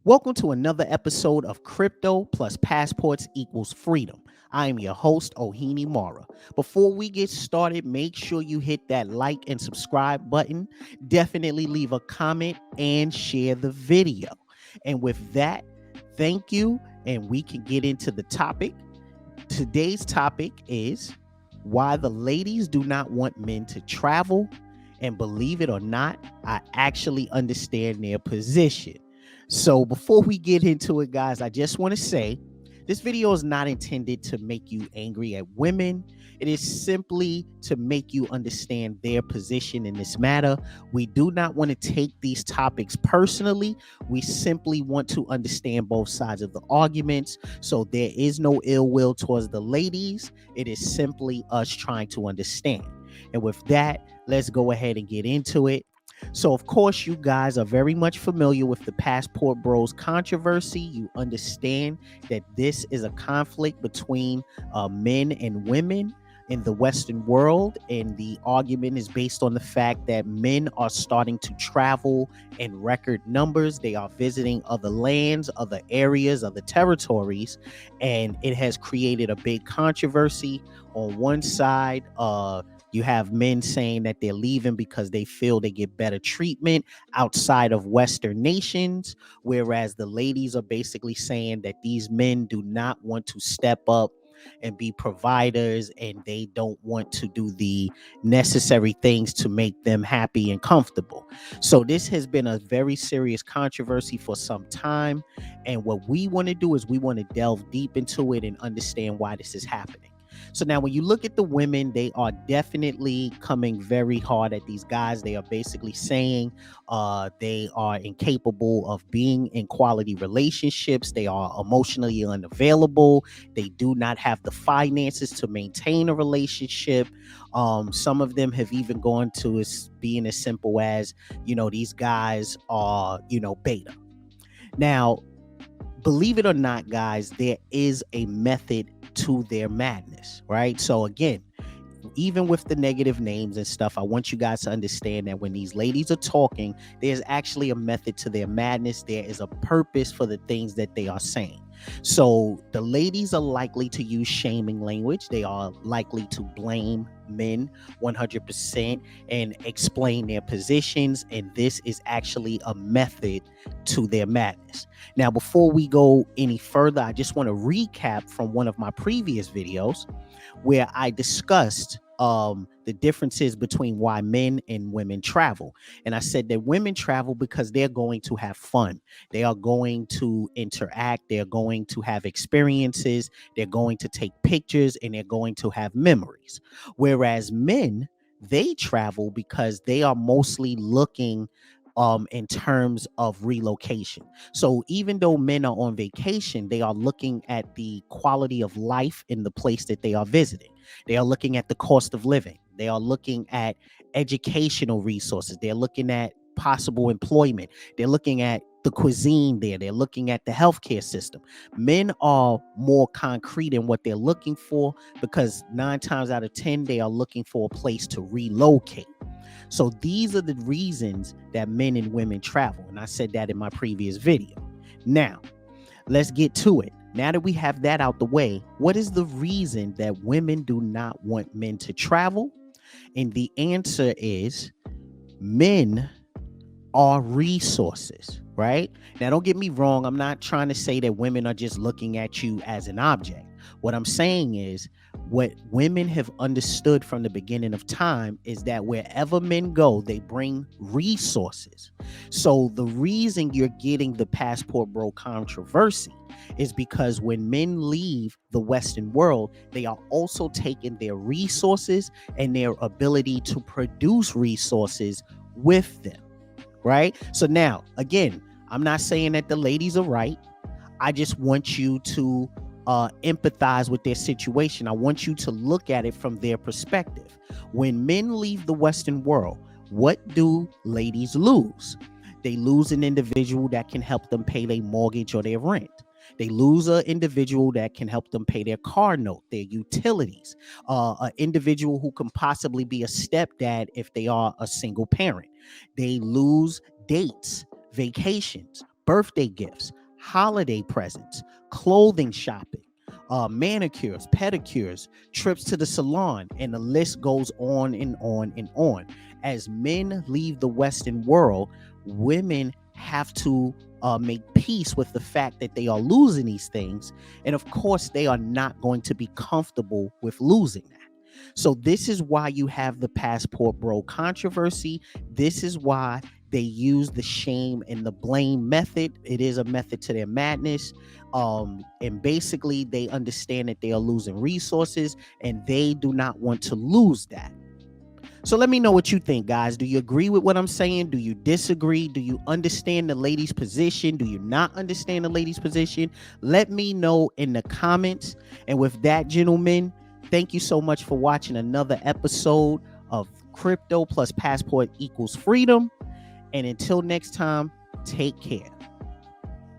Welcome to another episode of Crypto plus Passports equals Freedom. I am your host, Ohini Mara. Before we get started, make sure you hit that like and subscribe button. Definitely leave a comment and share the video. And with that, thank you. And we can get into the topic. Today's topic is why the ladies do not want men to travel. And believe it or not, I actually understand their position. So before we get into it, guys, I just want to say this video is not intended to make you angry at women. It is simply to make you understand their position in this matter. We do not want to take these topics personally. We simply want to understand both sides of the arguments. So there is no ill will towards the ladies. It is simply us trying to understand. And with that, let's go ahead and get into it. So, of course, you guys are very much familiar with the Passport Bros controversy. You understand that this is a conflict between men and women in the Western world. And the argument is based on the fact that men are starting to travel in record numbers. They are visiting other lands, other areas, other territories. And it has created a big controversy. On one side, you have men saying that they're leaving because they feel they get better treatment outside of Western nations, whereas the ladies are basically saying that these men do not want to step up and be providers, and they don't want to do the necessary things to make them happy and comfortable. So this has been a very serious controversy for some time, and what we want to do is we want to delve deep into it and understand why this is happening. So now when you look at the women, they are definitely coming very hard at these guys. They are basically saying they are incapable of being in quality relationships. They are emotionally unavailable. They do not have the finances to maintain a relationship. Some of them have even gone to being as simple as, these guys are, beta. Now, believe it or not, guys, there is a method to their madness, right? So again, even with the negative names and stuff, I want you guys to understand that when these ladies are talking, there's actually a method to their madness. There is a purpose for the things that they are saying. So the ladies are likely to use shaming language. They are likely to blame men 100% and explain their positions. And this is actually a method to their madness. Now, before we go any further, I just want to recap from one of my previous videos where I discussed the differences between why men and women travel. And I said that women travel because they're going to have fun. They are going to interact. They're going to have experiences. They're going to take pictures, and they're going to have memories. Whereas men, they travel because they are mostly looking in terms of relocation. So even though men are on vacation, they are looking at the quality of life in the place that they are visiting. They are looking at the cost of living. They are looking at educational resources. They're looking at possible employment. They're looking at the cuisine there. They're looking at the healthcare system. Men are more concrete in what they're looking for because 9 times out of 10, they are looking for a place to relocate. So these are the reasons that men and women travel. And I said that in my previous video. Now, let's get to it. Now that we have that out the way, what is the reason that women do not want men to travel? And the answer is men are resources, right? Now, don't get me wrong. I'm not trying to say that women are just looking at you as an object. What I'm saying is what women have understood from the beginning of time is that wherever men go, they bring resources. So the reason you're getting the Passport Bro controversy is because when men leave the Western world, they are also taking their resources and their ability to produce resources with them. Right? So now, again, I'm not saying that the ladies are right. I just want you to empathize with their situation. I want you to look at it from their perspective. When men leave the Western world, what do ladies lose? They lose an individual that can help them pay their mortgage or their rent. They lose an individual that can help them pay their car note, their utilities, an individual who can possibly be a stepdad if they are a single parent. They lose dates, vacations, birthday gifts, holiday presents, clothing shopping, manicures, pedicures, trips to the salon, and the list goes on and on and on. As men leave the Western world, women have to make peace with the fact that they are losing these things. And of course, they are not going to be comfortable with losing that. So this is why you have the passport bro controversy. This is why they use the shame and the blame method. It is a method to their madness. And basically they understand that they are losing resources and they do not want to lose that. So let me know what you think, guys. Do you agree with what I'm saying? Do you disagree? Do you understand the lady's position? Do you not understand the lady's position? Let me know in the comments. And with that, gentlemen, thank you so much for watching another episode of Crypto plus Passport equals Freedom. And until next time, take care.